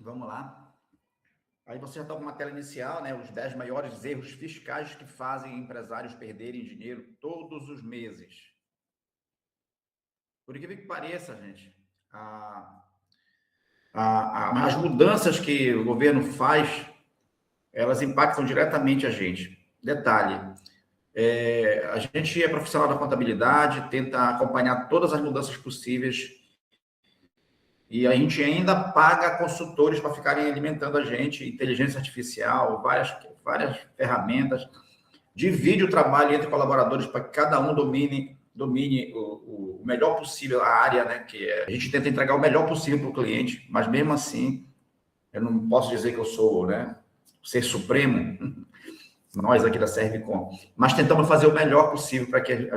Vamos lá. Aí você já está com uma tela inicial, né? Os 10 maiores erros fiscais que fazem empresários perderem dinheiro todos os meses. Por incrível que pareça, gente, as mudanças que o governo faz, elas impactam diretamente a gente. Detalhe, a gente é profissional da contabilidade, tenta acompanhar todas as mudanças possíveis e a gente ainda paga consultores para ficarem alimentando a gente, inteligência artificial, várias ferramentas, divide o trabalho entre colaboradores para que cada um domine o melhor possível a área, né? A gente tenta entregar o melhor possível para o cliente, mas mesmo assim, eu não posso dizer que eu sou, né, ser supremo, nós aqui da Servicom, mas tentamos fazer o melhor possível para que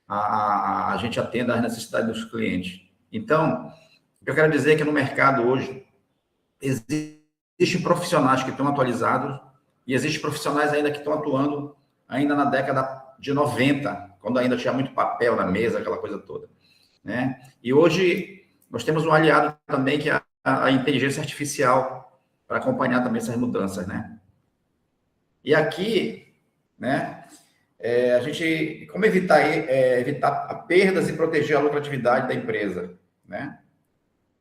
a gente atenda às necessidades dos clientes. Então, o que eu quero dizer é que no mercado hoje existem profissionais que estão atualizados e existem profissionais ainda que estão atuando ainda na década de 90, quando ainda tinha muito papel na mesa, aquela coisa toda, né? E hoje nós temos um aliado também que é a inteligência artificial para acompanhar também essas mudanças, né? E aqui, né, a gente, como evitar perdas e proteger a lucratividade da empresa, né?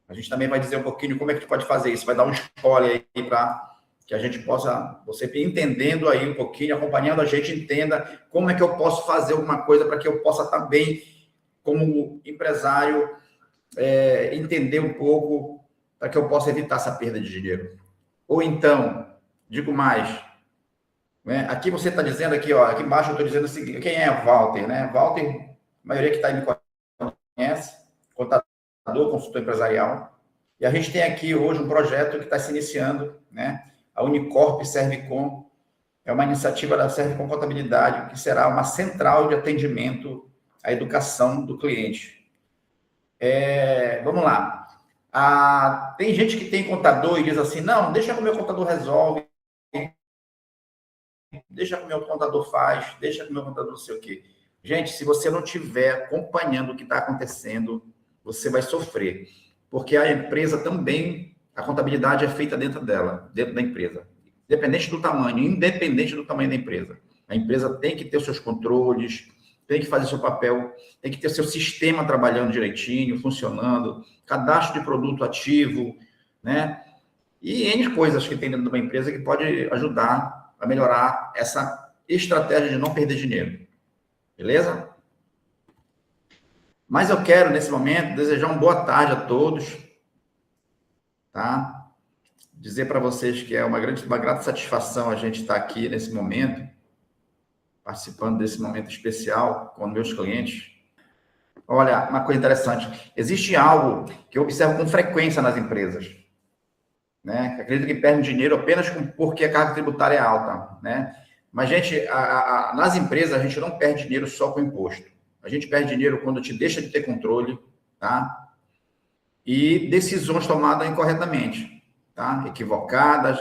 A gente também vai dizer um pouquinho como é que tu pode fazer isso, vai dar um spoiler aí para que a gente possa, você entendendo aí um pouquinho, acompanhando a gente, entenda como é que eu posso fazer alguma coisa para que eu possa também, como empresário, entender um pouco para que eu possa evitar essa perda de dinheiro. Ou então, digo mais, né? Aqui você está dizendo aqui, ó, aqui embaixo eu estou dizendo o seguinte, quem é o Walter, né? Walter, a maioria que está aí me conhece, contador, consultor empresarial. E a gente tem aqui hoje um projeto que está se iniciando, né? A Unicorp Servicom é uma iniciativa da Servicom Contabilidade, que será uma central de atendimento à educação do cliente. Vamos lá. Tem gente que tem contador e diz assim, não, deixa que o meu contador resolve, deixa que o meu contador faz, deixa que o meu contador não sei o quê. Gente, se você não estiver acompanhando o que está acontecendo, você vai sofrer. Porque a empresa também, a contabilidade é feita dentro dela, dentro da empresa. Independente do tamanho da empresa. A empresa tem que ter os seus controles, tem que fazer seu papel, tem que ter seu sistema trabalhando direitinho, funcionando, cadastro de produto ativo, né? E N coisas que tem dentro de uma empresa que pode ajudar a melhorar essa estratégia de não perder dinheiro. Beleza? Mas eu quero, nesse momento, desejar uma boa tarde a todos, tá? Dizer para vocês que é uma grata satisfação a gente estar aqui nesse momento, participando desse momento especial com meus clientes. Olha, uma coisa interessante, existe algo que eu observo com frequência nas empresas, né? Que acredito que perdem dinheiro apenas porque a carga tributária é alta, né? Mas, gente, nas empresas a gente não perde dinheiro só com imposto. A gente perde dinheiro quando te deixa de ter controle, tá? E decisões tomadas incorretamente, tá? Equivocadas,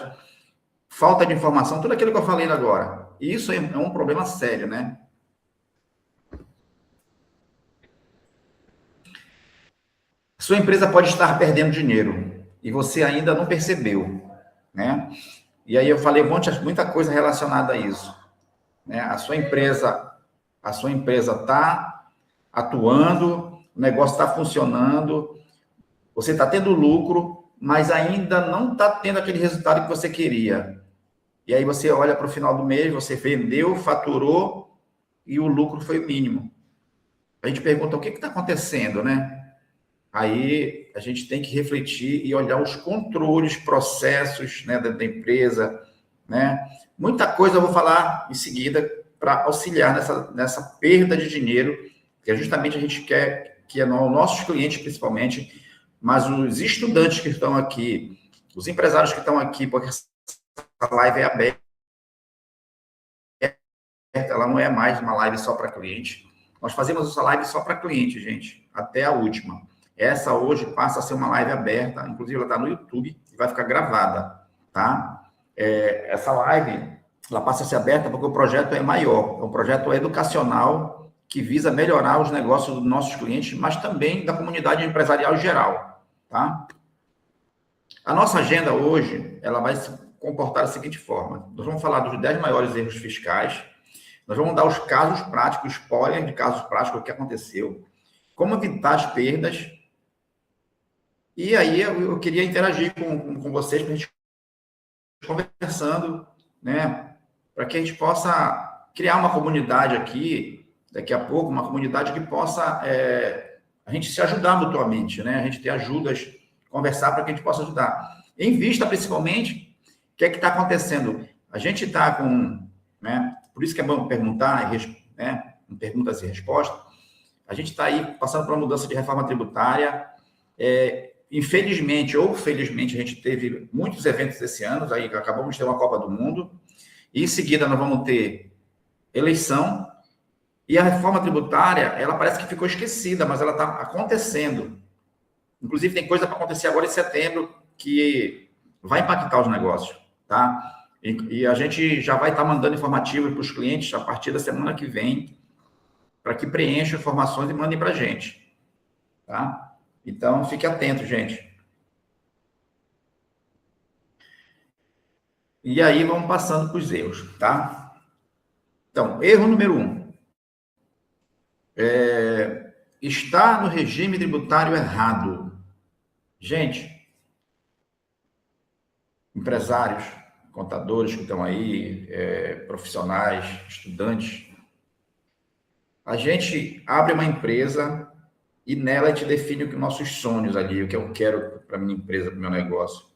falta de informação, tudo aquilo que eu falei agora. E isso é um problema sério, né? Sua empresa pode estar perdendo dinheiro e você ainda não percebeu, né? E aí eu falei muita coisa relacionada a isso, né? A sua empresa está atuando, o negócio está funcionando, você está tendo lucro, mas ainda não está tendo aquele resultado que você queria. E aí você olha para o final do mês, você vendeu, faturou e o lucro foi mínimo. A gente pergunta o que está acontecendo, né? Aí a gente tem que refletir e olhar os controles, processos, né, dentro da empresa, né? Muita coisa eu vou falar em seguida para auxiliar nessa perda de dinheiro, que justamente a gente quer que nossos clientes principalmente, mas os estudantes que estão aqui, os empresários que estão aqui, porque essa live é aberta, ela não é mais uma live só para cliente. Nós fazemos essa live só para cliente, gente, até a última. Essa hoje passa a ser uma live aberta, inclusive ela está no YouTube e vai ficar gravada, tá? Essa live, ela passa a ser aberta porque o projeto é maior, é um projeto educacional que visa melhorar os negócios dos nossos clientes, mas também da comunidade empresarial em geral, tá? A nossa agenda hoje, ela vai se comportar da seguinte forma. Nós vamos falar dos 10 maiores erros fiscais, nós vamos dar os casos práticos, spoiler de casos práticos, o que aconteceu, como evitar as perdas, e aí eu queria interagir com vocês, para a gente conversando, né, para que a gente possa criar uma comunidade aqui, daqui a pouco, uma comunidade que possa a gente se ajudar mutuamente, né, a gente ter ajudas, conversar para que a gente possa ajudar. Em vista, principalmente, o que é que está acontecendo? A gente está com, né, por isso que é bom perguntar, né, perguntas e respostas, a gente está aí passando por uma mudança de reforma tributária, infelizmente ou felizmente, a gente teve muitos eventos esse ano, aí acabamos de ter uma Copa do Mundo, e em seguida nós vamos ter eleição, e a reforma tributária, ela parece que ficou esquecida, mas ela está acontecendo. Inclusive, tem coisa para acontecer agora em setembro que vai impactar os negócios, tá? E a gente já vai estar mandando informativo para os clientes a partir da semana que vem, para que preencham informações e mandem para a gente, tá? Então, fique atento, gente. E aí, vamos passando para os erros, tá? Então, erro número 1. Está no regime tributário errado. Gente, empresários, contadores que estão aí, profissionais, estudantes, a gente abre uma empresa e nela a gente define os nossos sonhos ali, o que eu quero para minha empresa, para o meu negócio.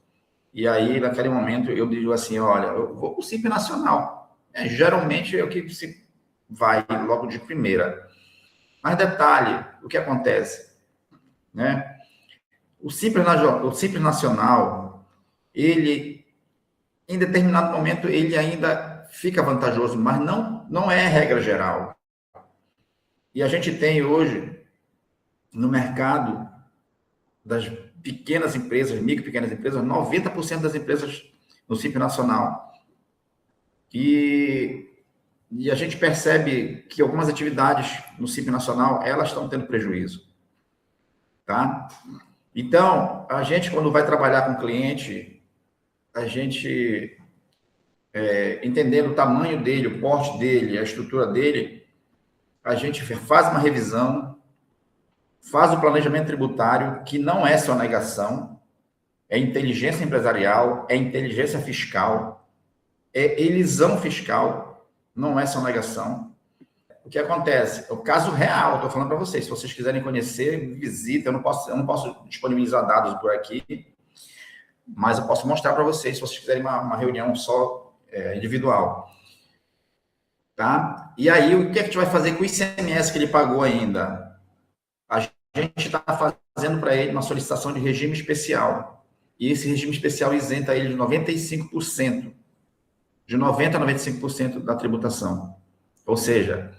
E aí, naquele momento, eu digo assim, olha, eu vou para o Simples Nacional. Geralmente é o que se vai logo de primeira. Mas detalhe, o que acontece? Né? O Simples Nacional, ele, em determinado momento, ele ainda fica vantajoso, mas não é regra geral. E a gente tem hoje, no mercado das pequenas empresas, micro e pequenas empresas, 90% das empresas no Simples Nacional. E a gente percebe que algumas atividades no Simples Nacional, elas estão tendo prejuízo. Tá? Então, a gente, quando vai trabalhar com o cliente, a gente, entendendo o tamanho dele, o porte dele, a estrutura dele, a gente faz uma revisão, faz o planejamento tributário, que não é sonegação, é inteligência empresarial, é inteligência fiscal, é elisão fiscal, não é sonegação. O que acontece? É o caso real, estou falando para vocês. Se vocês quiserem conhecer, visita. Eu não posso disponibilizar dados por aqui, mas eu posso mostrar para vocês, se vocês quiserem uma reunião só individual. Tá? E aí, o que a gente vai fazer com o ICMS que ele pagou ainda? A gente está fazendo para ele uma solicitação de regime especial. E esse regime especial isenta ele de 95%, de 90% a 95% da tributação. Ou seja,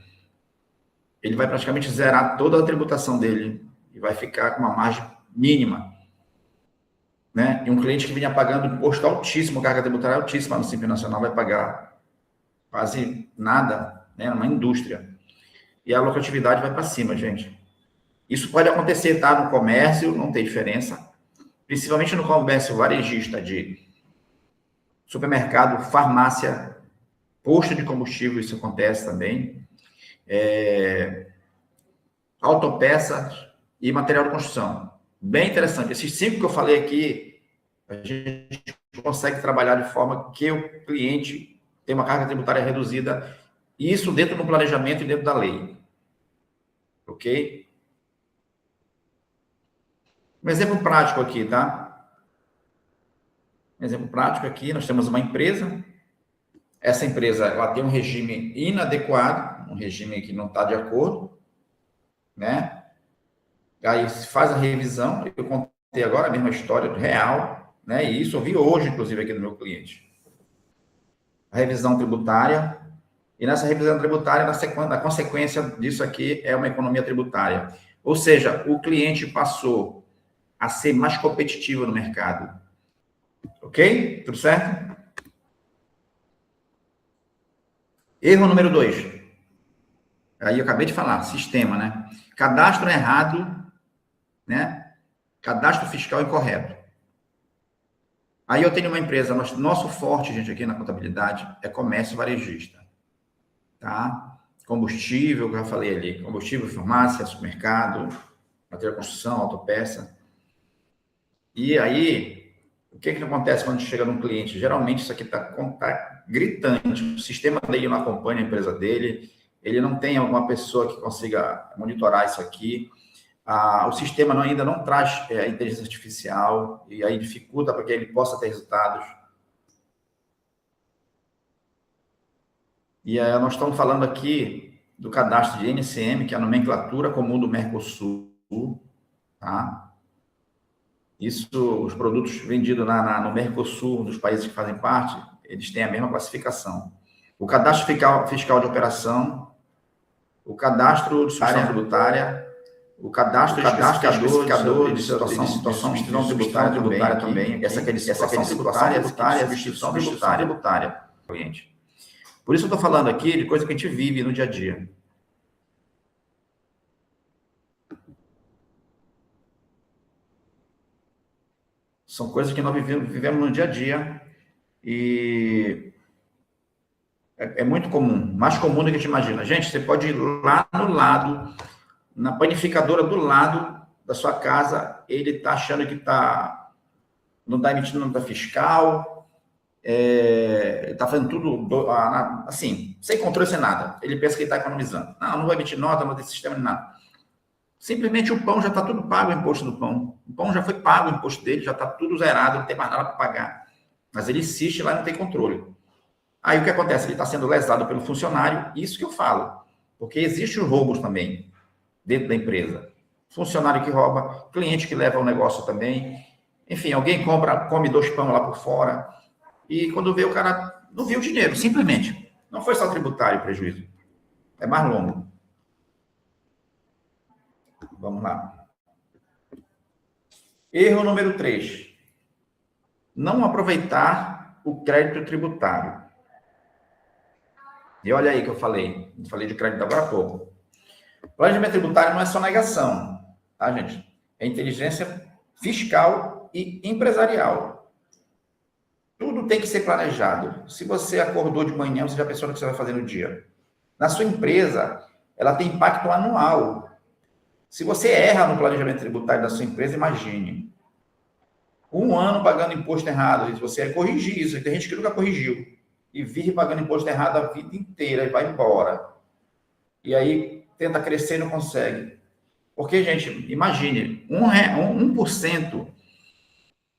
ele vai praticamente zerar toda a tributação dele e vai ficar com uma margem mínima. Né? E um cliente que vinha pagando imposto altíssimo, carga tributária altíssima no Simples Nacional, vai pagar quase nada, né? Numa indústria. E a lucratividade vai para cima, gente. Isso pode acontecer, tá? No comércio, não tem diferença. Principalmente no comércio varejista de supermercado, farmácia, posto de combustível, isso acontece também. Autopeças e material de construção. Bem interessante. Esses 5 que eu falei aqui, a gente consegue trabalhar de forma que o cliente tem uma carga tributária reduzida, e isso dentro do planejamento e dentro da lei. Ok? Um exemplo prático aqui, tá? Um exemplo prático aqui, nós temos uma empresa. Essa empresa, ela tem um regime inadequado, um regime que não está de acordo, né? Aí se faz a revisão, eu contei agora a mesma história real, né? E isso eu vi hoje, inclusive, aqui do meu cliente. A revisão tributária, e nessa revisão tributária, a consequência disso aqui é uma economia tributária. Ou seja, o cliente passou a ser mais competitivo no mercado. Ok? Tudo certo? Erro número 2. Aí eu acabei de falar, sistema, né? Cadastro errado, né? Cadastro fiscal incorreto. Aí eu tenho uma empresa, nosso forte, gente, aqui na contabilidade é comércio varejista, tá? Combustível, que eu já falei ali, combustível, farmácia, supermercado, material de construção, autopeça. E aí, o que acontece quando chega num cliente? Geralmente isso aqui tá gritante, o sistema dele não acompanha a empresa dele, ele não tem alguma pessoa que consiga monitorar isso aqui, o sistema ainda não traz inteligência artificial, e aí dificulta para que ele possa ter resultados. E aí nós estamos falando aqui do cadastro de NCM, que é a nomenclatura comum do Mercosul, tá? Isso, os produtos vendidos no Mercosul, dos países que fazem parte, eles têm a mesma classificação. O cadastro fiscal de operação, o cadastro de substituição tributária, o cadastro especificador de situação tributária também. Essa aqui é situação tributária, substituição tributária, cliente. Por isso eu estou falando aqui de coisa que a gente vive no dia a dia. São coisas que nós vivemos no dia a dia e é muito comum, mais comum do que a gente imagina. Gente, você pode ir lá no lado, na panificadora do lado da sua casa, ele está achando que não está emitindo nota fiscal, está fazendo tudo assim, sem controle, sem nada. Ele pensa que está economizando. Não vai emitir nota, não tem sistema nem nada. Simplesmente o pão já está tudo pago, o imposto do pão. O pão já foi pago, o imposto dele já está tudo zerado, não tem mais nada para pagar. Mas ele insiste lá e não tem controle. Aí o que acontece? Ele está sendo lesado pelo funcionário, isso que eu falo. Porque existem os roubos também dentro da empresa. Funcionário que rouba, cliente que leva o negócio também. Enfim, alguém come 2 pão lá por fora. E quando vê, o cara não viu o dinheiro, simplesmente. Não foi só tributário o prejuízo. É mais longo. Vamos lá. Erro número 3. Não aproveitar o crédito tributário. E olha aí que eu falei de crédito agora há pouco. Planejamento tributário não é só negação, tá, gente? É inteligência fiscal e empresarial. Tudo tem que ser planejado. Se você acordou de manhã, você já pensou no que você vai fazer no dia. Na sua empresa, ela tem impacto anual. Se você erra no planejamento tributário da sua empresa, imagine. 1 ano pagando imposto errado, e você corrigir isso. Tem gente que nunca corrigiu. E vive pagando imposto errado a vida inteira e vai embora. E aí tenta crescer e não consegue. Porque, gente, imagine, 1%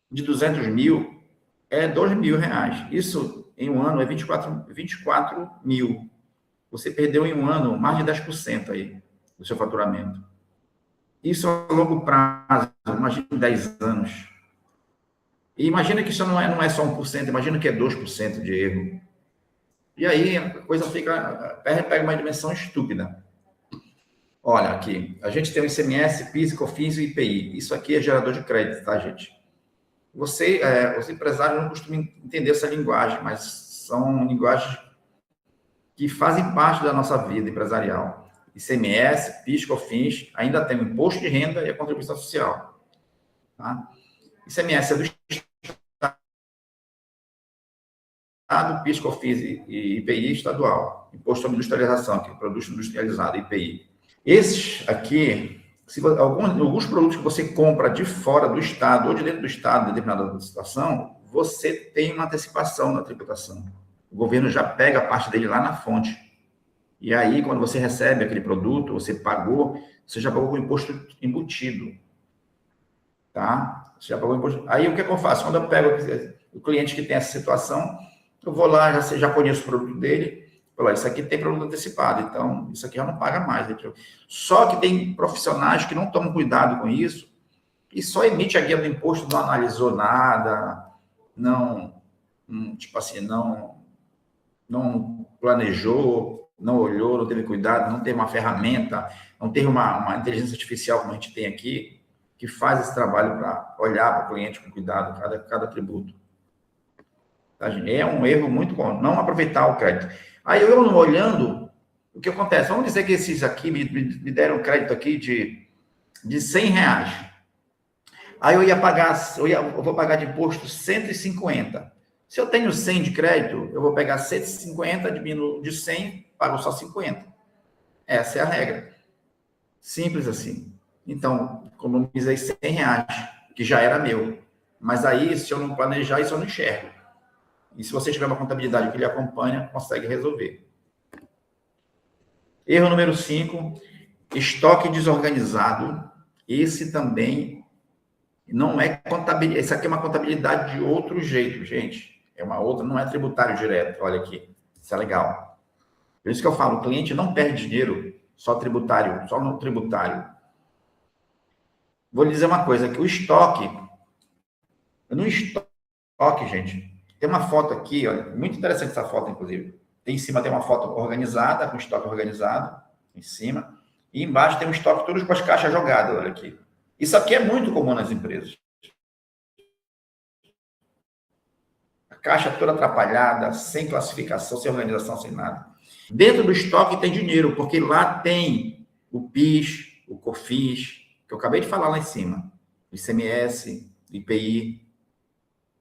de 200 mil é 2 mil reais. Isso em 1 ano é 24 mil. Você perdeu em 1 ano mais de 10% aí do seu faturamento. Isso a longo prazo, imagina 10 anos. E imagina que isso não é só 1%, imagina que é 2% de erro. E aí a coisa pega uma dimensão estúpida. Olha aqui, a gente tem o ICMS, PIS, COFINS e IPI. Isso aqui é gerador de crédito, tá, gente? Os empresários não costumam entender essa linguagem, mas são linguagens que fazem parte da nossa vida empresarial. ICMS, PIS, COFINS, ainda tem o imposto de renda e a contribuição social. Tá? ICMS é do Estado, PIS, COFINS e IPI estadual. Imposto sobre industrialização, que é produto industrializado, IPI. Esses aqui, alguns produtos que você compra de fora do Estado ou de dentro do Estado, em determinada situação, você tem uma antecipação na tributação. O governo já pega a parte dele lá na fonte. E aí, quando você recebe aquele produto, você já pagou com o imposto embutido. Tá? Você já pagou o imposto. Aí, o que eu faço? Quando eu pego o cliente que tem essa situação, eu vou lá, já conheço o produto dele, falo, isso aqui tem produto antecipado, então isso aqui já não paga mais. Só que tem profissionais que não tomam cuidado com isso e só emite a guia do imposto, não analisou nada, não planejou, não olhou, não teve cuidado, não teve uma ferramenta, não teve uma inteligência artificial como a gente tem aqui, que faz esse trabalho para olhar para o cliente com cuidado, cada tributo. Tá, gente? É um erro muito comum, não aproveitar o crédito. Aí eu olhando, o que acontece? Vamos dizer que esses aqui me deram crédito aqui de 100 reais. Aí eu vou pagar de imposto 150. Se eu tenho 100 de crédito, eu vou pegar 150, diminuo de 100, pago só 50. Essa é a regra. Simples assim. Então, economizei R$ 100, que já era meu. Mas aí, se eu não planejar, isso eu não enxergo. E se você tiver uma contabilidade que lhe acompanha, consegue resolver. Erro número 5, estoque desorganizado. Esse também não é contabilidade. Essa aqui é uma contabilidade de outro jeito, gente. É uma outra, não é tributário direto. Olha aqui. Isso é legal. Por isso que eu falo, o cliente não perde dinheiro só tributário, só no tributário. Vou lhe dizer uma coisa, que o estoque, no estoque, gente, tem uma foto aqui, olha, muito interessante essa foto, inclusive. Em cima tem uma foto organizada, com estoque organizado, em cima, e embaixo tem um estoque todos com as caixas jogadas, olha aqui. Isso aqui é muito comum nas empresas. A caixa toda atrapalhada, sem classificação, sem organização, sem nada. Dentro do estoque tem dinheiro, porque lá tem o PIS, o COFINS, que eu acabei de falar lá em cima, o ICMS, IPI,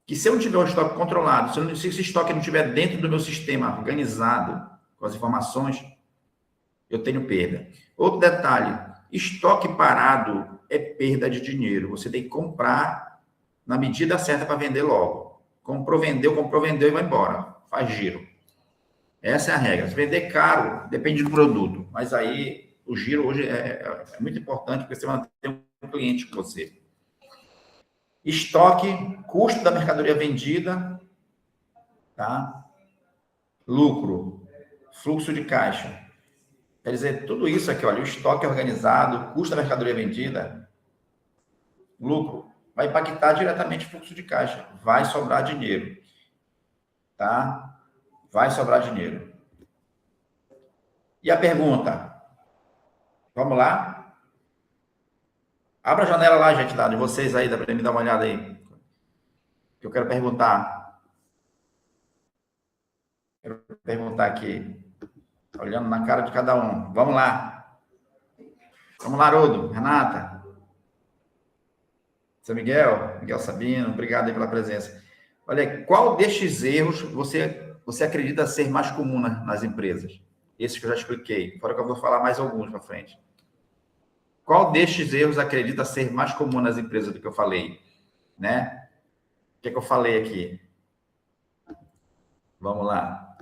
que se eu não tiver um estoque controlado, se esse estoque não estiver dentro do meu sistema organizado, com as informações, eu tenho perda. Outro detalhe, estoque parado é perda de dinheiro. Você tem que comprar na medida certa para vender logo. Comprou, vendeu e vai embora. Faz giro. Essa é a regra. Se vender caro, depende do produto. Mas aí, o giro hoje é muito importante, porque você vai ter um cliente com você. Estoque, custo da mercadoria vendida, tá? Lucro, fluxo de caixa. Quer dizer, tudo isso aqui, olha, o estoque organizado, custo da mercadoria vendida, lucro, vai impactar diretamente o fluxo de caixa. Vai sobrar dinheiro, tá? Vai sobrar dinheiro. E a pergunta? Vamos lá? Abra a janela lá, gente, de vocês aí, dá para me dar uma olhada aí. Que eu quero perguntar. Quero perguntar aqui, olhando na cara de cada um. Vamos lá. Vamos lá, Haroldo, Renata. Seu Miguel Sabino, obrigado aí pela presença. Olha, qual destes erros você acredita ser mais comum nas empresas? Esses que eu já expliquei. Fora que eu vou falar mais alguns para frente. Qual destes erros acredita ser mais comum nas empresas do que eu falei? Né? O que eu falei aqui? Vamos lá.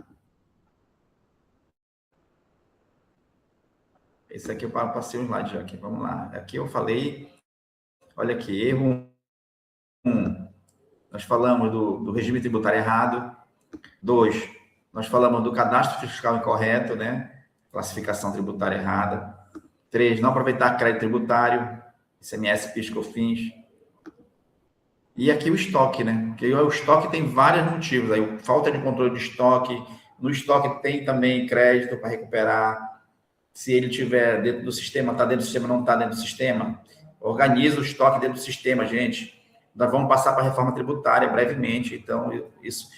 Esse aqui eu passei um slide já aqui. Vamos lá. Aqui eu falei, olha aqui, erro 1. Nós falamos do regime tributário errado. 2, nós falamos do cadastro fiscal incorreto, né? Classificação tributária errada. 3, não aproveitar crédito tributário, ICMS, PIS, COFINS. E aqui o estoque, né? Porque o estoque tem vários motivos. Aí, falta de controle de estoque. No estoque tem também crédito para recuperar. Se ele tiver dentro do sistema, está dentro do sistema, não está dentro do sistema. Organiza o estoque dentro do sistema, gente. Nós vamos passar para a reforma tributária brevemente. Então, isso...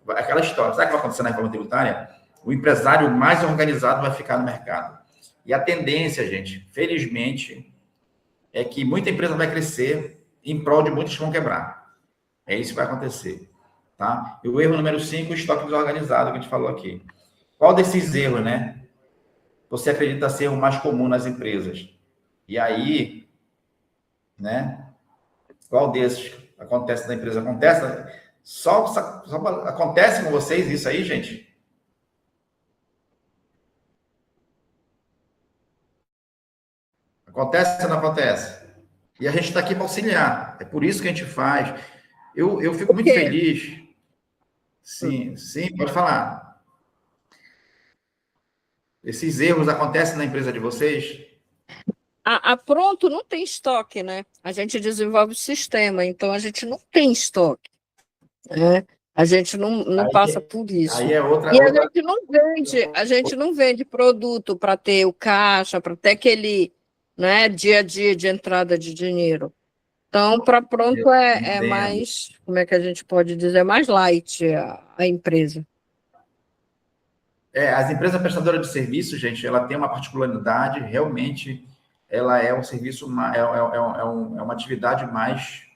Aquela história. Sabe o que vai acontecer na reforma tributária? O empresário mais organizado vai ficar no mercado. E a tendência, gente, felizmente, é que muita empresa vai crescer em prol de muitas que vão quebrar. É isso que vai acontecer. Tá? E o erro número 5, o estoque desorganizado, que a gente falou aqui. Qual desses erros, né? Você acredita ser o mais comum nas empresas? E aí, né? Qual desses acontece na empresa? Acontece? Só acontece com vocês isso aí, gente? Acontece ou não acontece? E a gente está aqui para auxiliar. É por isso que a gente faz. Eu fico muito feliz. Sim, pode falar. Esses erros acontecem na empresa de vocês? A Pronto não tem estoque, né? A gente desenvolve o sistema, então a gente não tem estoque. Né? A gente não passa por isso. Aí é outra. A gente não vende produto para ter o caixa, para ter aquele, né, dia a dia de entrada de dinheiro. Então, para Pronto é mais, como é que a gente pode dizer, mais light a empresa. As empresas prestadoras de serviço, gente, ela tem uma particularidade, realmente, ela é um serviço, é uma atividade mais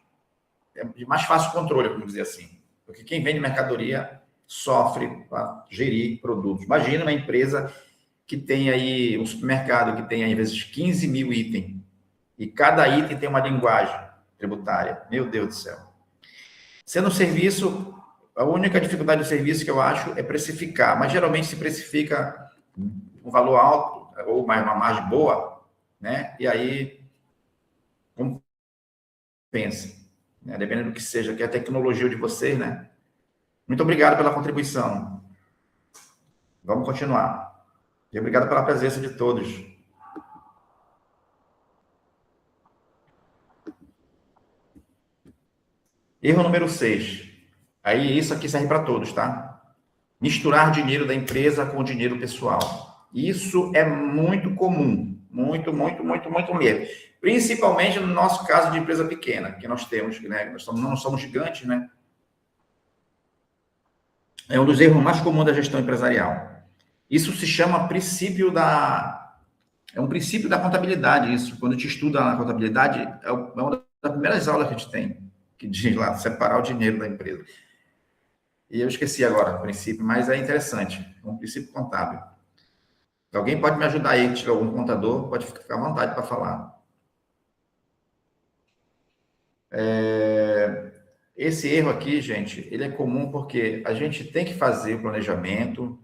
de mais fácil controle, vamos dizer assim. Porque quem vende mercadoria sofre para gerir produtos. Imagina uma empresa que tem aí, um supermercado que tem aí, às vezes, 15 mil itens, e cada item tem uma linguagem tributária. Meu Deus do céu. Sendo um serviço, a única dificuldade do serviço que eu acho é precificar, mas geralmente se precifica um valor alto ou mais uma margem boa, né? E aí compensa, né? Dependendo do que seja, que é a tecnologia de vocês, né? Muito obrigado pela contribuição. Vamos continuar. E obrigado pela presença de todos. Erro número 6. Aí isso aqui serve para todos, tá? Misturar dinheiro da empresa com o dinheiro pessoal. Isso é muito comum. Muito mesmo. Principalmente no nosso caso de empresa pequena, que nós temos, né? Nós não somos gigantes, né? É um dos erros mais comuns da gestão empresarial. Isso se chama princípio da... É um princípio da contabilidade, isso. Quando a gente estuda a contabilidade, é uma das primeiras aulas que a gente tem, que diz lá, separar o dinheiro da empresa. E eu esqueci agora o princípio, mas é interessante. É um princípio contábil. Alguém pode me ajudar aí, se tiver algum contador, pode ficar à vontade para falar. Esse erro aqui, gente, ele é comum porque a gente tem que fazer o planejamento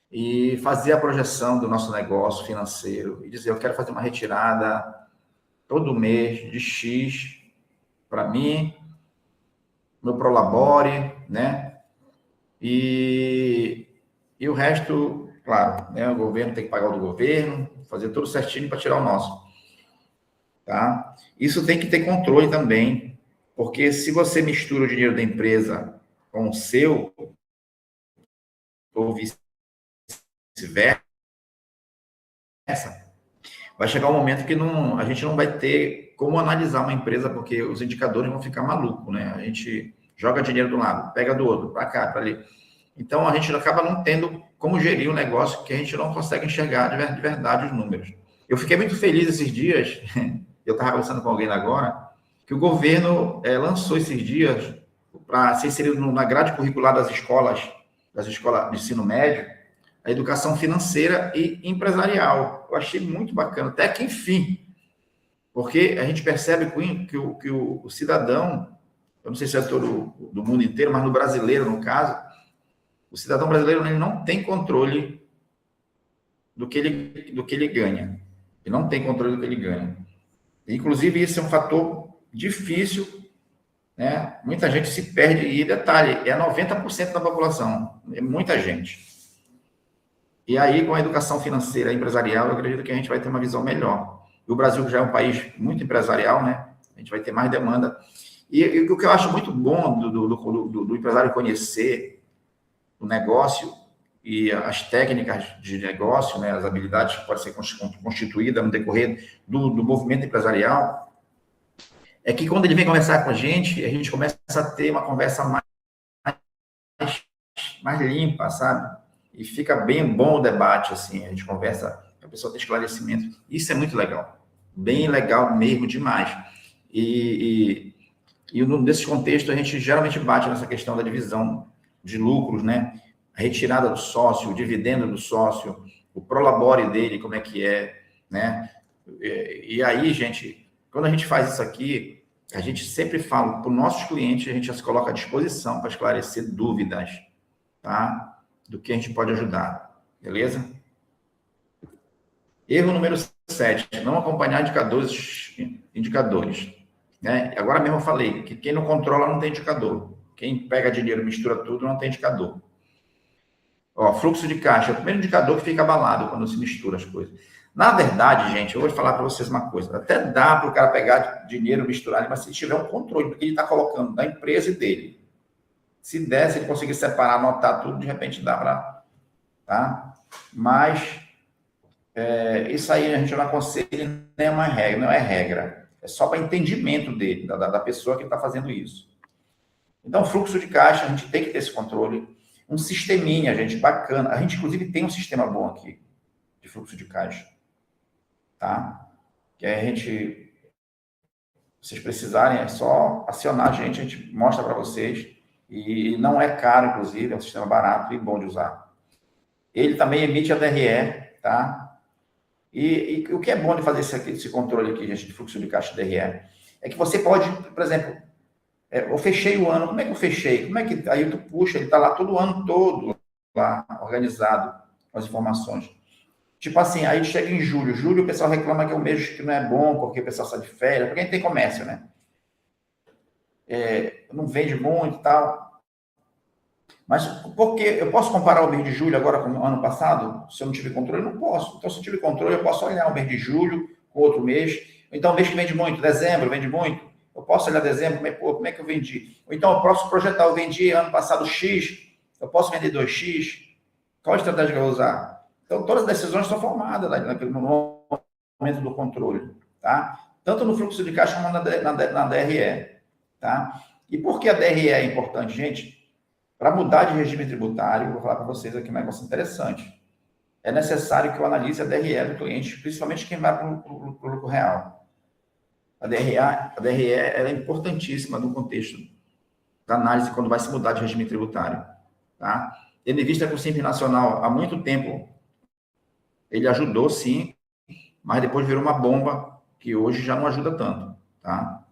e fazer a projeção do nosso negócio financeiro e dizer, eu quero fazer uma retirada todo mês de X para mim, meu Prolabore, né? E o resto, claro, né? O governo tem que pagar o do governo, fazer tudo certinho para tirar o nosso, tá? Isso tem que ter controle também, porque se você mistura o dinheiro da empresa com o seu, ou vice-versa, vai chegar um momento que a gente não vai ter como analisar uma empresa, porque os indicadores vão ficar malucos, né? A gente joga dinheiro de um lado, pega do outro, para cá, para ali. Então, a gente acaba não tendo como gerir um negócio que a gente não consegue enxergar de verdade os números. Eu fiquei muito feliz esses dias, eu estava conversando com alguém agora, que o governo lançou esses dias para ser inserido na grade curricular das escolas de ensino médio, a educação financeira e empresarial. Eu achei muito bacana, até que enfim, porque a gente percebe que o cidadão, eu não sei se é todo do mundo inteiro, mas no brasileiro, no caso, o cidadão brasileiro ele não tem controle do que ele ganha. Ele não tem controle do que ele ganha. Inclusive, isso é um fator difícil, né? Muita gente se perde, e detalhe, é 90% da população, é muita gente. E aí, com a educação financeira e empresarial, eu acredito que a gente vai ter uma visão melhor. E o Brasil já é um país muito empresarial, né? A gente vai ter mais demanda. E o que eu acho muito bom do empresário conhecer o negócio e as técnicas de negócio, né, as habilidades que podem ser constituídas no decorrer do movimento empresarial, é que quando ele vem conversar com a gente começa a ter uma conversa mais limpa, sabe? E fica bem bom o debate, assim, a gente conversa, a pessoa tem esclarecimento. Isso é muito legal. Bem legal mesmo, demais. E nesse contexto, a gente geralmente bate nessa questão da divisão de lucros, né? A retirada do sócio, o dividendo do sócio, o prolabore dele, como é que é, né? E aí, gente, quando a gente faz isso aqui, a gente sempre fala para os nossos clientes, a gente já se coloca à disposição para esclarecer dúvidas, tá? Do que a gente pode ajudar, beleza? Erro número 7, não acompanhar indicadores, né? Agora mesmo eu falei que quem não controla não tem indicador. Quem pega dinheiro e mistura tudo não tem indicador. Ó, fluxo de caixa é o primeiro indicador que fica abalado quando se mistura as coisas. Na verdade, gente, eu vou falar para vocês uma coisa. Até dá para o cara pegar dinheiro e misturar, mas se tiver um controle do que ele está colocando da empresa e dele. Se der, se ele conseguir separar, anotar tudo, de repente dá para... Tá? Mas isso aí a gente não aconselha, nem é uma regra, não é regra. É só para entendimento dele, da pessoa que está fazendo isso. Então, fluxo de caixa, a gente tem que ter esse controle. Um sisteminha, gente, bacana. A gente, inclusive, tem um sistema bom aqui de fluxo de caixa. Tá? Que a gente vocês precisarem, é só acionar a gente mostra para vocês. E não é caro, inclusive, é um sistema barato e bom de usar. Ele também emite a DRE, tá? E o que é bom de fazer esse controle aqui, gente, de fluxo de caixa DRE, é que você pode, por exemplo, eu fechei o ano, como é que eu fechei? Como é que aí tu puxa, ele está lá todo o ano todo, lá, organizado, com as informações. Tipo assim, aí chega em julho. Julho o pessoal reclama que é um mês que não é bom, porque o pessoal sai de férias, porque a gente tem comércio, né? Não vende muito e tal. Mas porque eu posso comparar o mês de julho agora com o ano passado? Se eu não tive controle, eu não posso. Então, se eu tive controle, eu posso olhar o mês de julho com outro mês. Então, o mês que vende muito, dezembro, vende muito. Eu posso olhar dezembro, como é que eu vendi? Ou então, eu posso projetar, eu vendi ano passado X, eu posso vender 2X. Qual a estratégia que eu vou usar? Então, todas as decisões são formadas no momento do controle, tá? Tanto no fluxo de caixa como na DRE, tá? E por que a DRE é importante, gente? Para mudar de regime tributário, vou falar para vocês aqui um negócio interessante. É necessário que eu analise a DRE do cliente, principalmente quem vai para o lucro real. A DRE ela é importantíssima no contexto da análise quando vai se mudar de regime tributário, tá? Tendo em vista que o Simples Nacional, há muito tempo, ele ajudou, sim, mas depois virou uma bomba que hoje já não ajuda tanto, tá?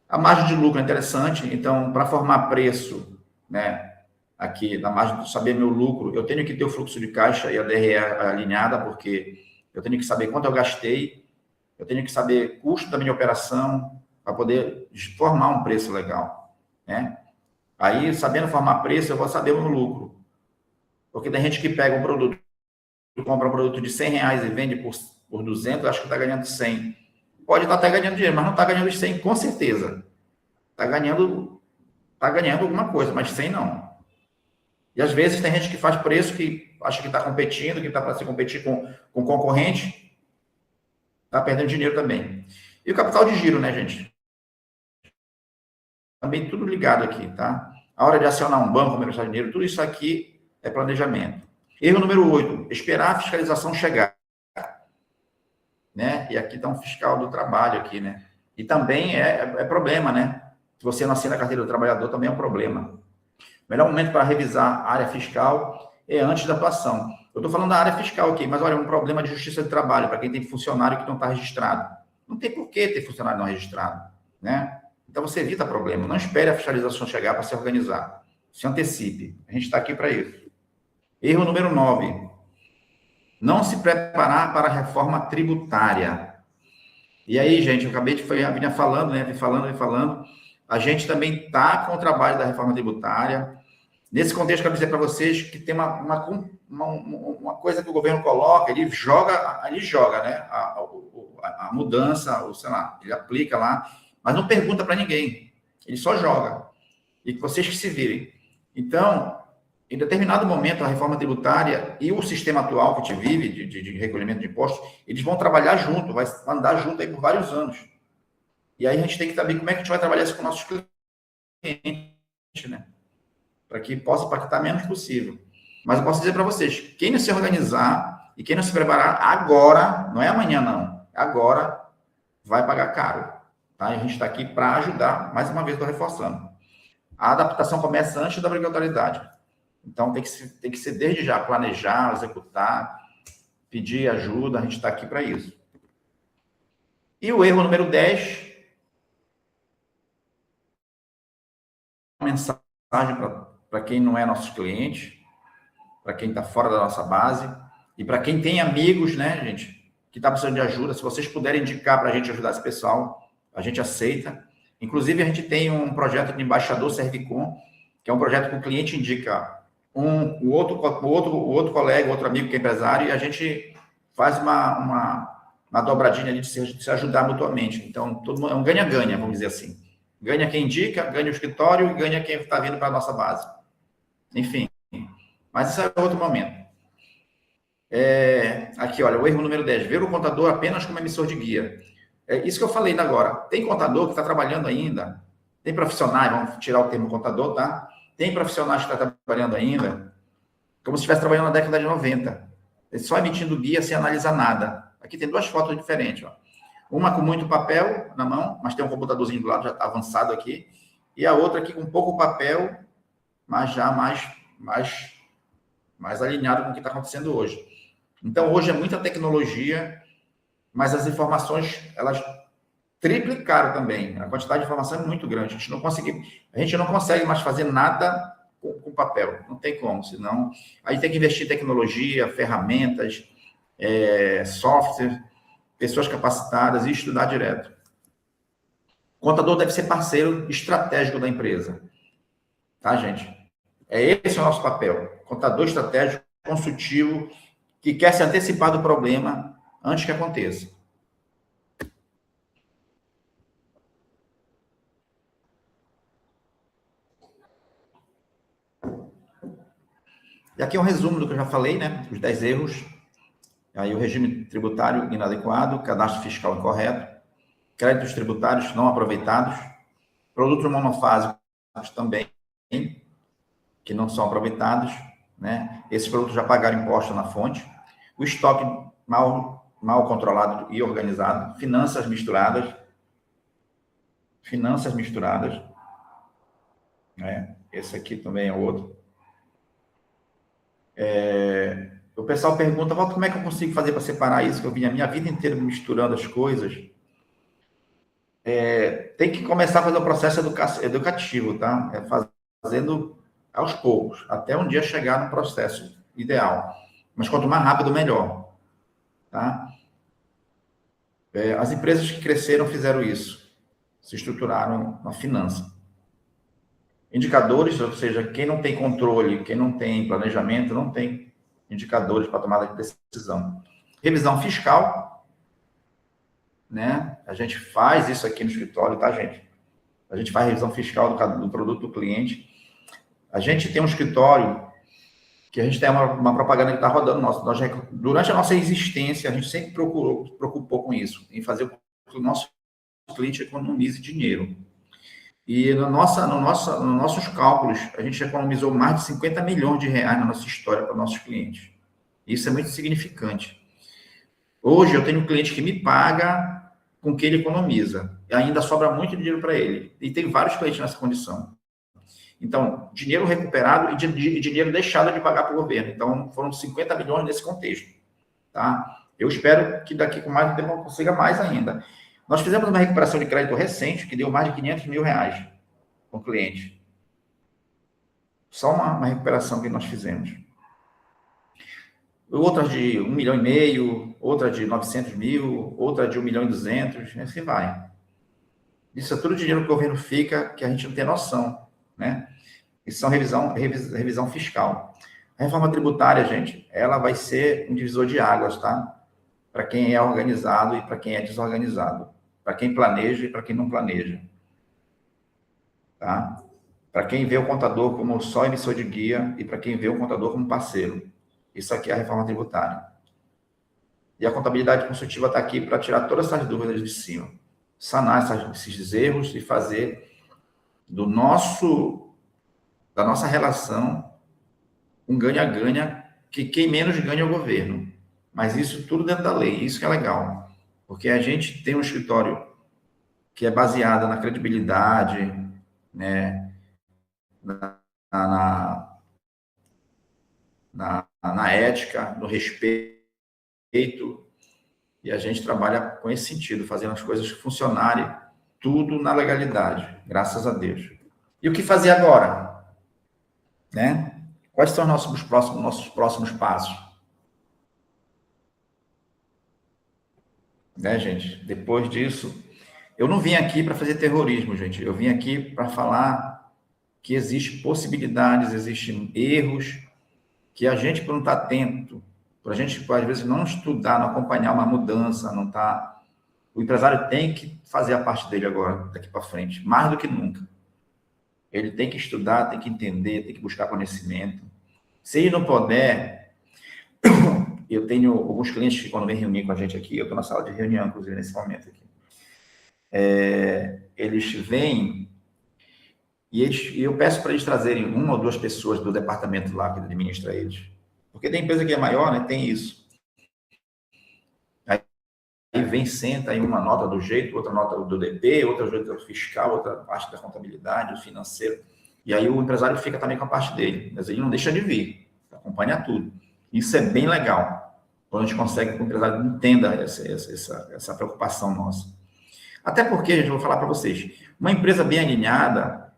A margem de lucro é interessante, então, para formar preço, né, aqui, na margem de saber meu lucro, eu tenho que ter o fluxo de caixa e a DRE alinhada, porque eu tenho que saber quanto eu gastei, eu tenho que saber custo da minha operação, para poder formar um preço legal, né? Aí, sabendo formar preço, eu vou saber o meu lucro. Porque tem gente que pega um produto, compra um produto de R$100 e vende por 200, acho que está ganhando 100. Pode estar até ganhando dinheiro, mas não está ganhando 100, com certeza. Está ganhando alguma coisa, mas 100 não. E às vezes tem gente que faz preço que acha que está competindo, que está para se competir com concorrente, está perdendo dinheiro também. E o capital de giro, né, gente? Também tudo ligado aqui, tá? A hora de acionar um banco, começar dinheiro, tudo isso aqui é planejamento. Erro número 8, esperar a fiscalização chegar. Né? E aqui está um fiscal do trabalho aqui, né? E também é problema, né? Se você não assina a carteira do trabalhador, também é um problema. O melhor momento para revisar a área fiscal é antes da atuação. Eu estou falando da área fiscal aqui, mas olha, um problema de justiça de trabalho para quem tem funcionário que não está registrado. Não tem por que ter funcionário não registrado, né? Então você evita problema. Não espere a fiscalização chegar para se organizar. Se antecipe. A gente está aqui para isso. Erro número 9. Não se preparar para a reforma tributária. E aí, gente, eu acabei de vinha falando, né? Vim falando. A gente também está com o trabalho da reforma tributária. Nesse contexto, eu quero dizer para vocês que tem uma coisa que o governo coloca, ele joga, né? A mudança, sei lá, ele aplica lá, mas não pergunta para ninguém. Ele só joga. E vocês que se virem. Então, em determinado momento, a reforma tributária e o sistema atual que a gente vive, de recolhimento de impostos, eles vão trabalhar junto, vai andar junto aí por vários anos. E aí a gente tem que saber como é que a gente vai trabalhar isso com nossos clientes, né? Para que possa impactar menos possível. Mas eu posso dizer para vocês, quem não se organizar e quem não se preparar agora, não é amanhã não, agora vai pagar caro. Tá? E a gente está aqui para ajudar, mais uma vez estou reforçando. A adaptação começa antes da obrigatoriedade. Então, tem que ser desde já, planejar, executar, pedir ajuda, a gente está aqui para isso. E o erro número 10, mensagem para quem não é nossos clientes, para quem está fora da nossa base, e para quem tem amigos, né, gente, que está precisando de ajuda, se vocês puderem indicar para a gente ajudar esse pessoal, a gente aceita. Inclusive, a gente tem um projeto de embaixador Servicom, que é um projeto que o cliente indica o outro colega, outro amigo que é empresário, e a gente faz uma dobradinha ali de se ajudar mutuamente. Então, todo mundo é um ganha-ganha, vamos dizer assim. Ganha quem indica, ganha o escritório e ganha quem está vindo para a nossa base. Enfim, mas isso é outro momento. Aqui, olha, o erro número 10, ver o contador apenas como emissor de guia. É isso que eu falei agora. Tem contador que está trabalhando ainda, tem profissionais, vamos tirar o termo contador, tá? Tem profissionais que estão trabalhando ainda, como se estivesse trabalhando na década de 90. Só emitindo guia sem analisar nada. Aqui tem duas fotos diferentes. Ó. Uma com muito papel na mão, mas tem um computadorzinho do lado, já está avançado aqui, e a outra aqui com pouco papel, mas já mais alinhado com o que está acontecendo hoje. Então, hoje é muita tecnologia, mas as informações, elas triplicaram também. A quantidade de informação é muito grande. A gente não consegue mais fazer nada com papel. Não tem como, senão... Aí tem que investir em tecnologia, ferramentas, software, pessoas capacitadas e estudar direto. O contador deve ser parceiro estratégico da empresa. Tá, gente? Esse é o nosso papel. Contador estratégico, consultivo, que quer se antecipar do problema antes que aconteça. E aqui é um resumo do que eu já falei, né? Os 10 erros. Aí o regime tributário inadequado, cadastro fiscal incorreto, créditos tributários não aproveitados, produtos monofásicos também, que não são aproveitados, né? Esses produtos já pagaram imposto na fonte, o estoque mal controlado e organizado, finanças misturadas, né? Esse aqui também é outro. O pessoal pergunta, Walter, como é que eu consigo fazer para separar isso? Que eu vim a minha vida inteira misturando as coisas. Tem que começar a fazer um processo educativo, tá? Fazendo aos poucos, até um dia chegar no processo ideal. Mas quanto mais rápido, melhor. Tá? As empresas que cresceram fizeram isso. Se estruturaram na finança. Indicadores, ou seja, quem não tem controle, quem não tem planejamento, não tem indicadores para tomada de decisão. Revisão fiscal, né? A gente faz isso aqui no escritório, tá, gente? A gente faz revisão fiscal do produto do cliente. A gente tem um escritório que a gente tem uma propaganda que está rodando nosso. Durante a nossa existência, a gente sempre preocupou com isso, em fazer com que o nosso cliente economize dinheiro. E nos nossos cálculos, a gente economizou mais de 50 milhões de reais na nossa história para nossos clientes. Isso é muito significante. Hoje, eu tenho um cliente que me paga com o que ele economiza. E ainda sobra muito dinheiro para ele. E tem vários clientes nessa condição. Então, dinheiro recuperado e dinheiro deixado de pagar para o governo. Então, foram 50 milhões nesse contexto. Tá? Eu espero que daqui com mais tempo eu consiga mais ainda. Nós fizemos uma recuperação de crédito recente que deu mais de 500 mil reais com o cliente. Só uma recuperação que nós fizemos. Outras de 1,5 milhão, outra de 900 mil, outra de 1,2 milhão, assim vai. Isso é tudo dinheiro que o governo fica, que a gente não tem noção, né? Isso são revisão fiscal. A reforma tributária, gente, ela vai ser um divisor de águas, tá? Para quem é organizado e para quem é desorganizado. Para quem planeja e para quem não planeja. Tá? Para quem vê o contador como só emissor de guia e para quem vê o contador como parceiro. Isso aqui é a reforma tributária. E a contabilidade consultiva está aqui para tirar todas essas dúvidas de cima. Sanar esses erros e fazer da nossa relação um ganha-ganha, que quem menos ganha é o governo. Mas isso tudo dentro da lei, isso que é legal. Porque a gente tem um escritório que é baseado na credibilidade, né, na ética, no respeito, e a gente trabalha com esse sentido, fazendo as coisas funcionarem, tudo na legalidade, graças a Deus. E o que fazer agora? Né? Quais são nossos próximos passos? Né, gente? Depois disso, eu não vim aqui para fazer terrorismo, gente. Eu vim aqui para falar que existem possibilidades, existem erros, que a gente, por não estar atento, por a gente, às vezes, não estudar, não acompanhar uma mudança, não tá... O empresário tem que fazer a parte dele agora, daqui para frente, mais do que nunca. Ele tem que estudar, tem que entender, tem que buscar conhecimento. Se ele não puder, eu tenho alguns clientes que quando vêm reunir com a gente aqui, eu estou na sala de reunião, inclusive, nesse momento aqui. Eles vêm e eu peço para eles trazerem uma ou duas pessoas do departamento lá que administra eles. Porque tem empresa que é maior, né? Tem isso. Aí vem, senta aí uma nota do jeito, outra nota do DP, outra do fiscal, outra parte da contabilidade, do financeiro. E aí o empresário fica também com a parte dele, mas ele não deixa de vir, acompanha tudo. Isso é bem legal, quando a gente consegue que o empresário entenda essa preocupação nossa. Até porque, gente, eu vou falar para vocês, uma empresa bem alinhada,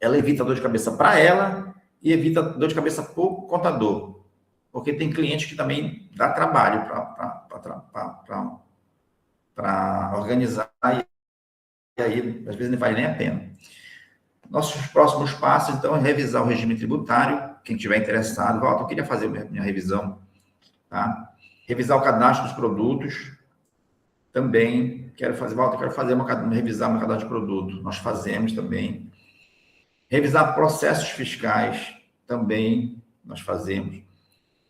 ela evita dor de cabeça para ela e evita dor de cabeça para o contador. Porque tem cliente que também dá trabalho para organizar e aí, às vezes, não vale nem a pena. Nossos próximos passos, então, é revisar o regime tributário. Quem tiver interessado, Walter, eu queria fazer minha revisão, tá? Revisar o cadastro dos produtos. Também quero fazer, Walter, revisar meu cadastro de produto. Nós fazemos também. Revisar processos fiscais. Também nós fazemos.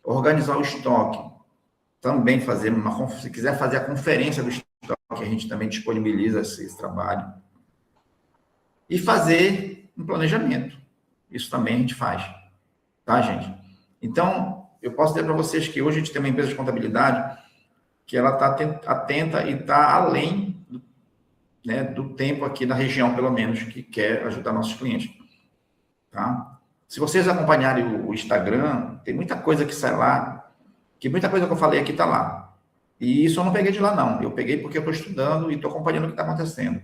Organizar o estoque. Também fazemos. Se quiser fazer a conferência do estoque, a gente também disponibiliza esse trabalho. E fazer um planejamento. Isso também a gente faz. Tá, gente? Então, eu posso dizer para vocês que hoje a gente tem uma empresa de contabilidade que ela está atenta e está além, né, do tempo aqui na região, pelo menos, que quer ajudar nossos clientes. Tá? Se vocês acompanharem o Instagram, tem muita coisa que sai lá, que muita coisa que eu falei aqui está lá. E isso eu não peguei de lá, não. Eu peguei porque eu estou estudando e estou acompanhando o que está acontecendo.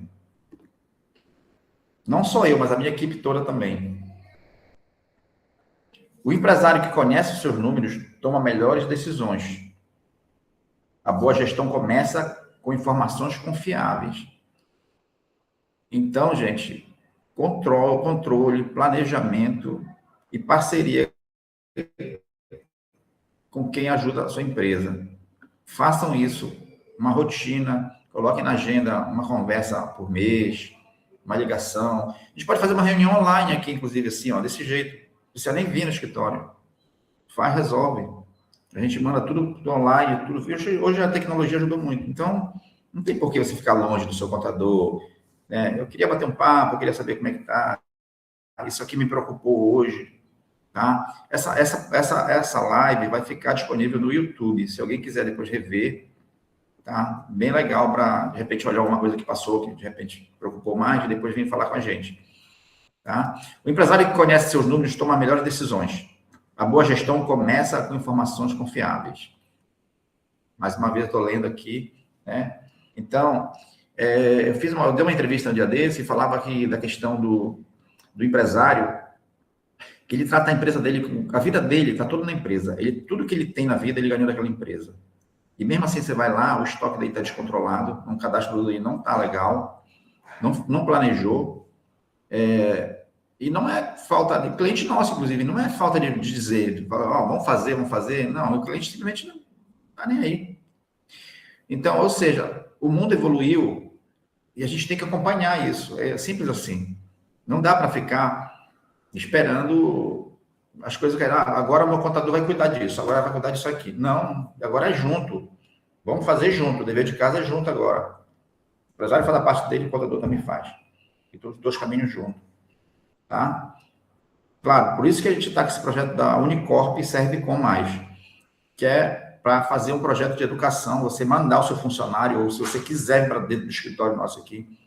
Não só eu, mas a minha equipe toda também. O empresário que conhece os seus números toma melhores decisões. A boa gestão começa com informações confiáveis. Então, gente, controle, planejamento e parceria com quem ajuda a sua empresa. Façam isso, uma rotina, coloquem na agenda uma conversa por mês, uma ligação. A gente pode fazer uma reunião online aqui, inclusive, assim, ó, desse jeito. Não precisa nem vir no escritório. Faz, resolve. A gente manda tudo online, tudo. Hoje a tecnologia ajudou muito. Então, não tem por que você ficar longe do seu contador. Né? Eu queria bater um papo, eu queria saber como é que tá. Isso aqui me preocupou hoje. Tá? Essa live vai ficar disponível no YouTube. Se alguém quiser depois rever, tá? Bem legal para, de repente, olhar alguma coisa que passou, que de repente preocupou mais, e depois vir falar com a gente. Tá? O empresário que conhece seus números toma melhores decisões. A boa gestão começa com informações confiáveis. Mais uma vez, estou lendo aqui, né? Então, eu dei uma entrevista um dia desse e falava aqui da questão do empresário, que ele trata a empresa dele, a vida dele está toda na empresa. Tudo que ele tem na vida, ele ganhou daquela empresa. E mesmo assim, você vai lá, o estoque dele está descontrolado, um cadastro dele não está legal, não planejou, e não é falta de cliente nosso, inclusive, não é falta de dizer, vamos fazer. Não, o cliente simplesmente não está nem aí. Então, ou seja, o mundo evoluiu e a gente tem que acompanhar isso. É simples assim. Não dá para ficar esperando as coisas que agora o meu contador vai cuidar disso, agora vai cuidar disso aqui. Não, agora é junto. Vamos fazer junto. O dever de casa é junto agora. O empresário faz a parte dele, o contador também faz. E todos os dois caminhos juntos. Tá? Claro, por isso que a gente está com esse projeto da Unicorp e Servicom+, que é para fazer um projeto de educação, você mandar o seu funcionário, ou se você quiser para dentro do escritório nosso aqui,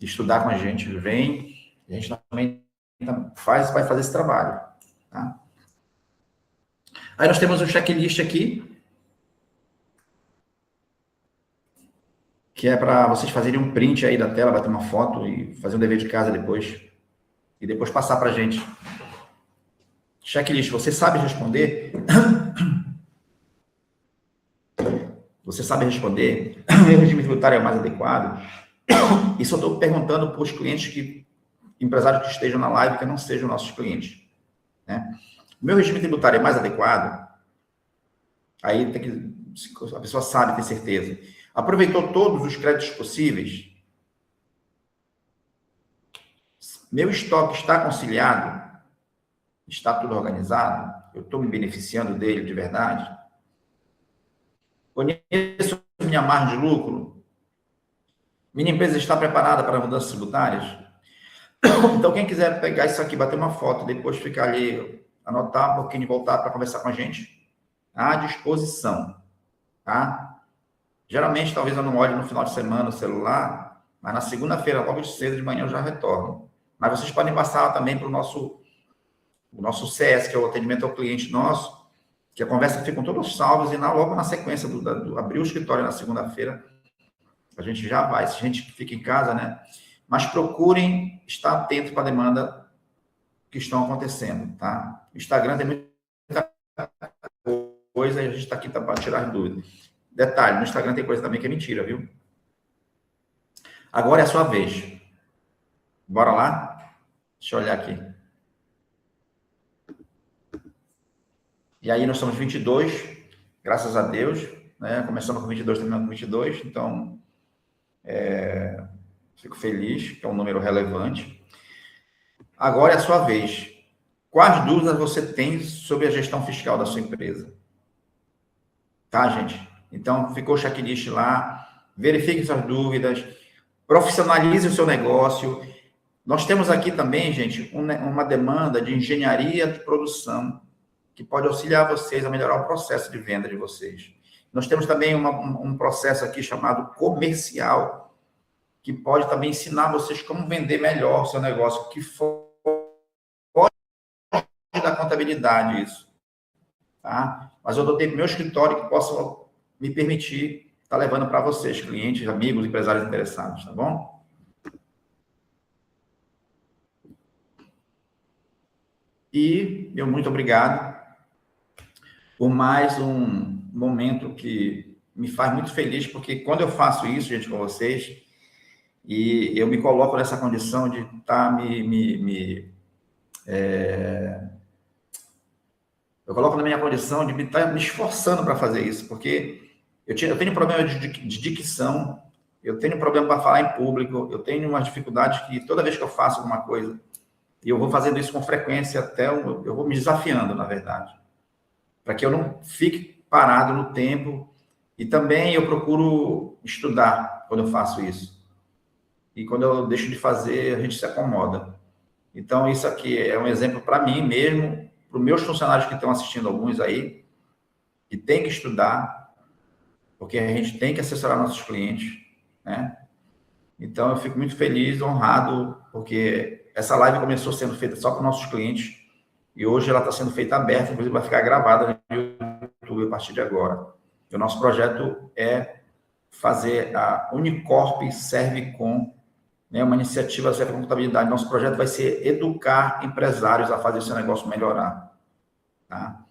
estudar com a gente, vem, a gente também vai fazer esse trabalho. Tá? Aí nós temos um checklist aqui, que é para vocês fazerem um print aí da tela, bater uma foto e fazer um dever de casa depois. E depois passar para a gente. Checklist, você sabe responder? Você sabe responder? O regime tributário é o mais adequado? Isso eu estou perguntando para os clientes empresários que estejam na live, que não sejam nossos clientes. Né? O meu regime tributário é mais adequado? Aí tem que, a pessoa sabe, tem certeza. Aproveitou todos os créditos possíveis? Meu estoque está conciliado? Está tudo organizado? Eu estou me beneficiando dele de verdade? Conheço minha margem de lucro? Minha empresa está preparada para mudanças tributárias? Então, quem quiser pegar isso aqui, bater uma foto, depois ficar ali, anotar um pouquinho e voltar para conversar com a gente, à disposição. Tá? Geralmente, talvez eu não olhe no final de semana o celular, mas na segunda-feira, logo de cedo de manhã, eu já retorno. Mas vocês podem passar também para o nosso CS, que é o atendimento ao cliente nosso, que a conversa fica com todos salvos, e logo na sequência do abrir o escritório na segunda-feira, a gente já vai. Se a gente fica em casa, né? Mas procurem estar atento para a demanda que estão acontecendo, tá? O Instagram tem muita coisa e a gente está aqui para tirar as dúvidas. Detalhe, no Instagram tem coisa também que é mentira, viu? Agora é a sua vez. Bora lá? Deixa eu olhar aqui. E aí nós somos 22, graças a Deus, né? Começamos com 22, terminamos com 22, então fico feliz, que é um número relevante. Agora é a sua vez. Quais dúvidas você tem sobre a gestão fiscal da sua empresa? Tá, gente? Então, ficou o checklist lá, verifique suas dúvidas, profissionalize o seu negócio. Nós temos aqui também, gente, uma demanda de engenharia de produção, que pode auxiliar vocês a melhorar o processo de venda de vocês. Nós temos também um processo aqui chamado comercial, que pode também ensinar vocês como vender melhor o seu negócio, que foge da contabilidade isso. Tá? Mas eu dotei para o meu escritório que possa me permitir estar levando para vocês, clientes, amigos, empresários interessados, tá bom? E meu muito obrigado por mais um momento que me faz muito feliz, porque quando eu faço isso, gente, com vocês, e eu me coloco nessa condição de estar eu coloco na minha condição de estar me esforçando para fazer isso, porque eu tenho problema de dicção, eu tenho problema para falar em público, eu tenho uma dificuldade que toda vez que eu faço alguma coisa, e eu vou fazendo isso com frequência até eu vou me desafiando, na verdade, para que eu não fique parado no tempo. E também eu procuro estudar quando eu faço isso. E quando eu deixo de fazer, a gente se acomoda. Então, isso aqui é um exemplo para mim mesmo, para os meus funcionários que estão assistindo, alguns aí, que tem que estudar, porque a gente tem que assessorar nossos clientes, né? Então, eu fico muito feliz, honrado, porque essa live começou sendo feita só para nossos clientes, e hoje ela está sendo feita aberta, inclusive vai ficar gravada no YouTube a partir de agora. E o nosso projeto é fazer a Unicorp Servicom, né, uma iniciativa da Servicom Contabilidade. Nosso projeto vai ser educar empresários a fazer esse negócio melhorar. Tá?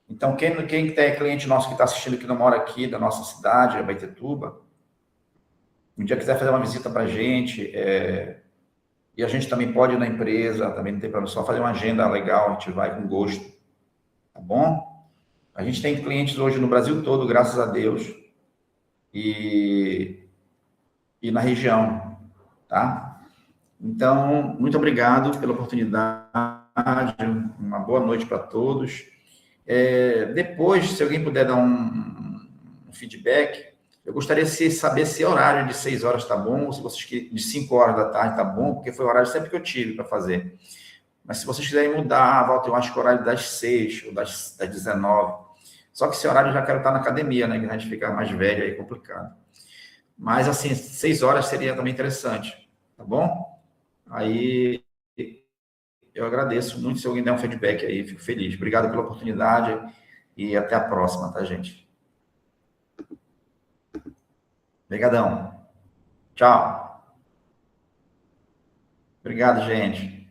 Então, quem é cliente nosso que está assistindo, que não mora aqui, da nossa cidade, Abaetetuba, um dia quiser fazer uma visita para a gente, e a gente também pode ir na empresa, também não tem problema, só fazer uma agenda legal, a gente vai com gosto, tá bom? A gente tem clientes hoje no Brasil todo, graças a Deus, e na região, tá? Então, muito obrigado pela oportunidade, uma boa noite para todos. Depois, se alguém puder dar um feedback, eu gostaria de saber se o horário de 6 horas está bom, ou se vocês de 5 horas da tarde está bom, porque foi o horário sempre que eu tive para fazer. Mas se vocês quiserem mudar, Walter, eu acho que o horário das 6 ou das 19. Só que esse horário eu já quero estar na academia, né? Que a gente fica mais velho aí, é complicado. Mas, assim, 6 horas seria também interessante, tá bom? Aí, eu agradeço muito se alguém der um feedback aí, fico feliz. Obrigado pela oportunidade e até a próxima, tá, gente? Obrigadão. Tchau. Obrigado, gente.